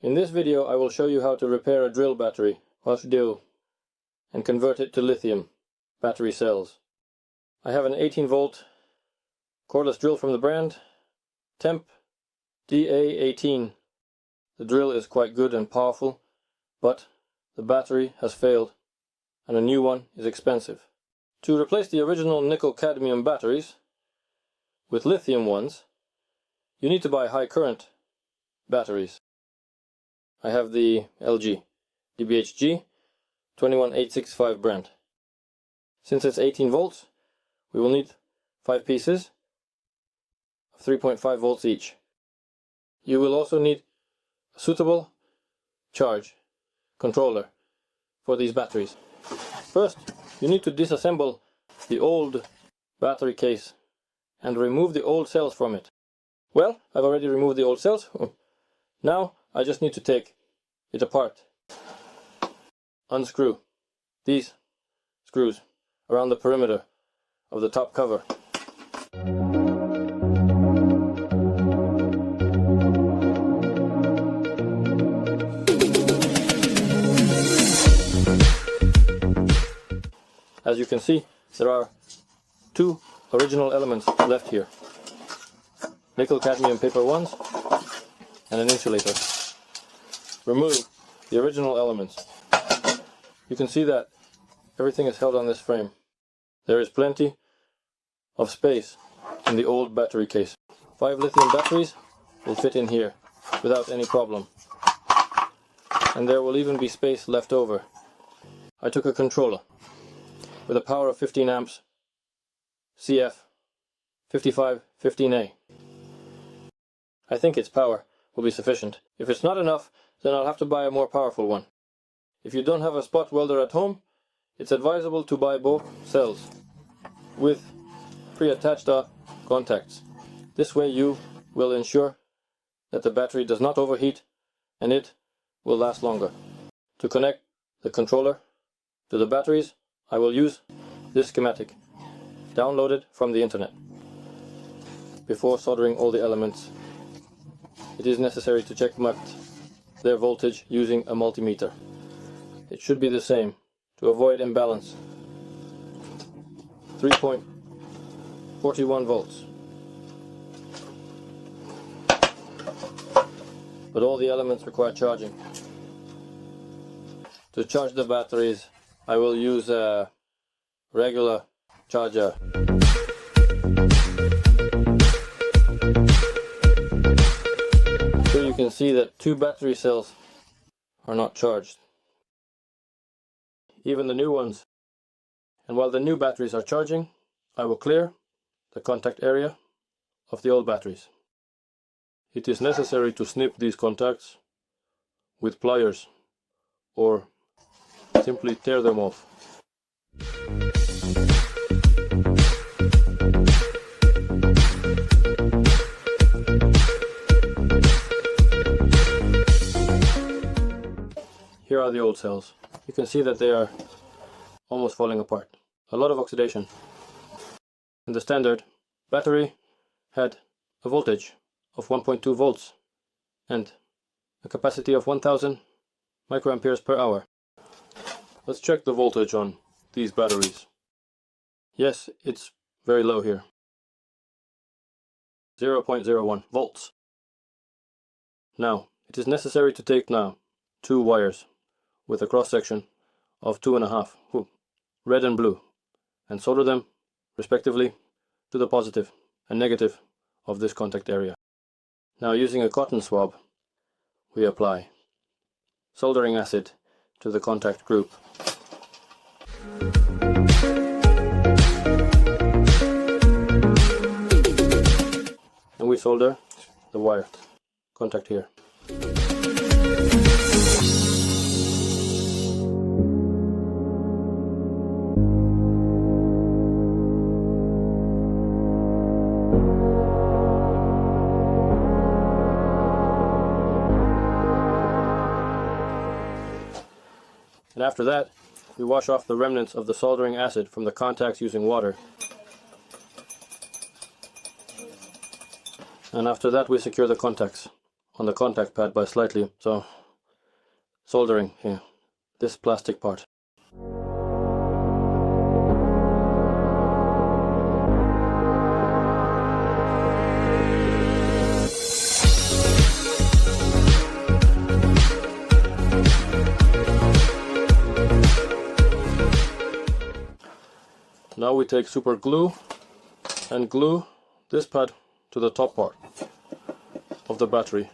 In this video I will show you how to repair a drill battery, what to do, and convert it to lithium battery cells. I have an 18 volt cordless drill from the brand Temp DA18. The drill is quite good and powerful, but the battery has failed and a new one is expensive. To replace the original nickel-cadmium batteries with lithium ones, you need to buy high current batteries. I have the LG DBHG 21865 brand. Since it's 18 volts, we will need 5 pieces of 3.5 volts each. You will also need a suitable charge controller for these batteries. First, you need to disassemble the old battery case and remove the old cells from it. Well, I've already removed the old cells. Now I just need to take it apart. Unscrew these screws around the perimeter of the top cover. As you can see, there are 2 original elements left here. Nickel-cadmium paper ones and an insulator. Remove the original elements. You can see that everything is held on this frame. There is plenty of space in the old battery case. 5 lithium batteries will fit in here without any problem. And there will even be space left over. I took a controller with a power of 15 amps CF 5515A. I think its power will be sufficient. If it's not enough, then I'll have to buy a more powerful one. If you don't have a spot welder at home, it's advisable to buy both cells with pre-attached contacts. This way you will ensure that the battery does not overheat and it will last longer. To connect the controller to the batteries, I will use this schematic, downloaded from the internet. Before soldering all the elements, it is necessary to check their voltage using a multimeter. It should be the same to avoid imbalance. 3.41 volts. But all the elements require charging. To charge the batteries, I will use a regular charger. Here you can see that 2 battery cells are not charged. Even the new ones. And while the new batteries are charging, I will clear the contact area of the old batteries. It is necessary to snip these contacts with pliers or simply tear them off. Here are the old cells. You can see that they are almost falling apart. A lot of oxidation. And the standard battery had a voltage of 1.2 volts and a capacity of 1000 microamperes per hour. Let's check the voltage on these batteries. Yes, it's very low here. 0.01 volts. Now, it is necessary to take now 2 wires with a cross section of 2.5, red and blue, and solder them respectively to the positive and negative of this contact area. Now, using a cotton swab, we apply soldering acid to the contact group. And we solder the wire contact here. And after that, we wash off the remnants of the soldering acid from the contacts using water. And after that we secure the contacts on the contact pad by slightly so soldering here, this plastic part. Now we take super glue and glue this pad to the top part of the battery.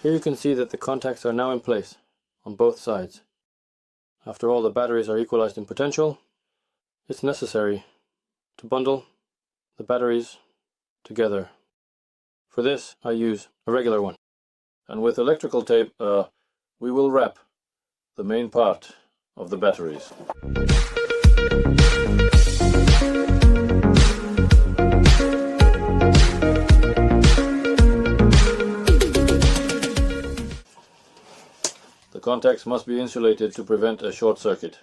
Here you can see that the contacts are now in place on both sides. After all the batteries are equalized in potential, it's necessary to bundle the batteries together. For this I use a regular one. And with electrical tape we will wrap the main part of the batteries. The contacts must be insulated to prevent a short circuit.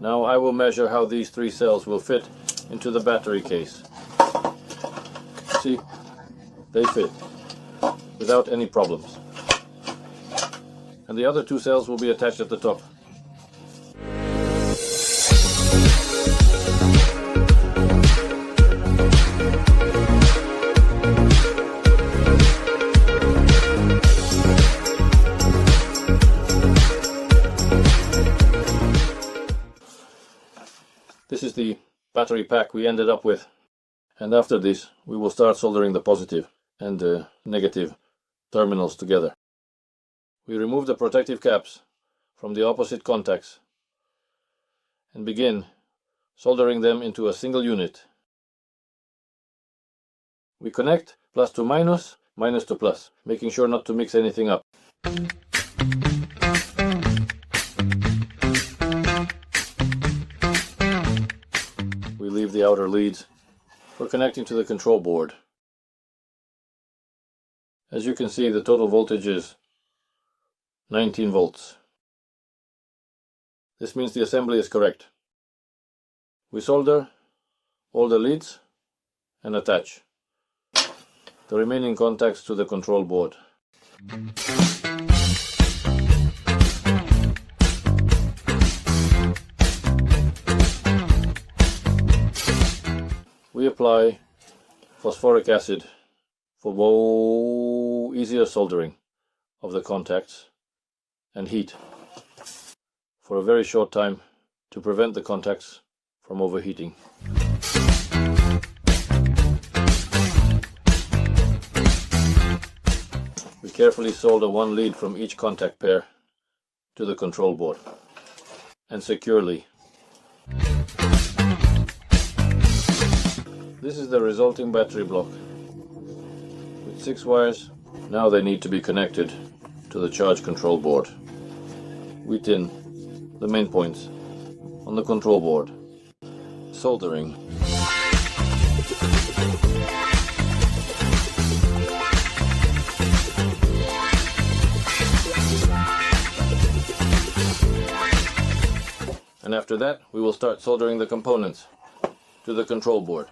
Now I will measure how these 3 cells will fit into the battery case. See, they fit without any problems. And the other 2 cells will be attached at the top. This is the battery pack we ended up with, and after this we will start soldering the positive and the negative terminals together. We remove the protective caps from the opposite contacts and begin soldering them into a single unit. We connect plus to minus, minus to plus, making sure not to mix anything up. We leave the outer leads for connecting to the control board. As you can see, the total voltage is 19 volts. This means the assembly is correct. We solder all the leads and attach the remaining contacts to the control board. We apply phosphoric acid for easier soldering of the contacts and heat for a very short time to prevent the contacts from overheating. We carefully solder 1 lead from each contact pair to the control board, and securely. This is the resulting battery block with 6 wires. Now they need to be connected to the charge control board. We tin the main points on the control board. Soldering. And after that we will start soldering the components to the control board.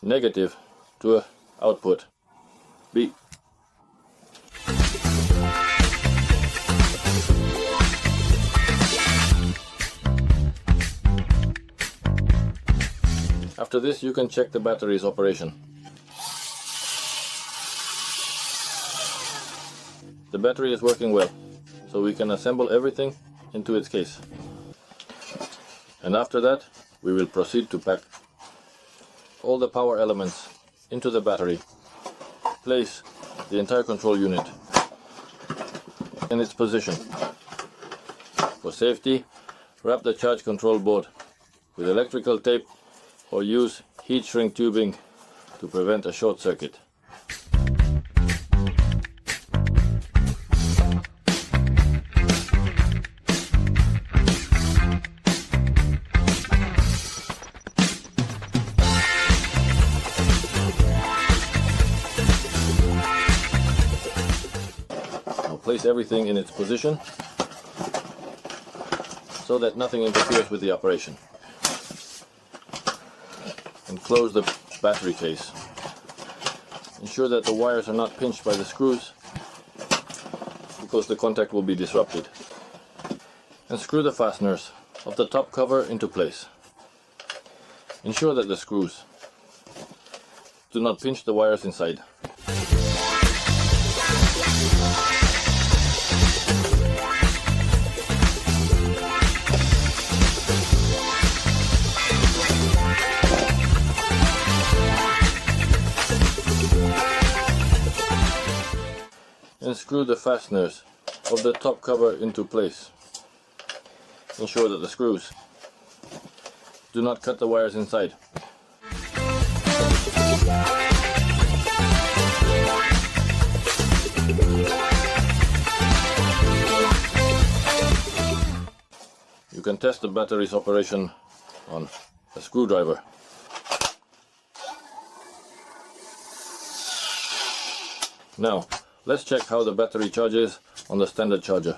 Negative to output B. After this you can check the battery's operation. The battery is working well, so we can assemble everything into its case. And after that we will proceed to pack all the power elements into the battery, place the entire control unit in its position For safety, wrap the charge control board with electrical tape or use heat shrink tubing to prevent a short circuit. Now place everything in its position so that nothing interferes with the operation. And close the battery case. Ensure that the wires are not pinched by the screws because the contact will be disrupted. And screw the fasteners of the top cover into place. Ensure that the screws do not pinch the wires inside. And screw the fasteners of the top cover into place. Ensure that the screws do not cut the wires inside. You can test the battery's operation on a screwdriver. Now, let's check how the battery charges on the standard charger.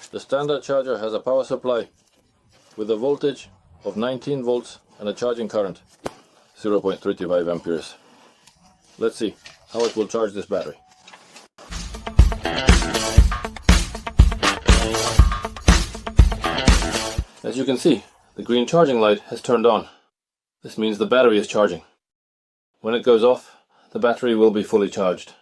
The standard charger has a power supply with a voltage of 19 volts and a charging current 0.35 amperes. Let's see how it will charge this battery. As you can see, the green charging light has turned on. This means the battery is charging. When it goes off, the battery will be fully charged.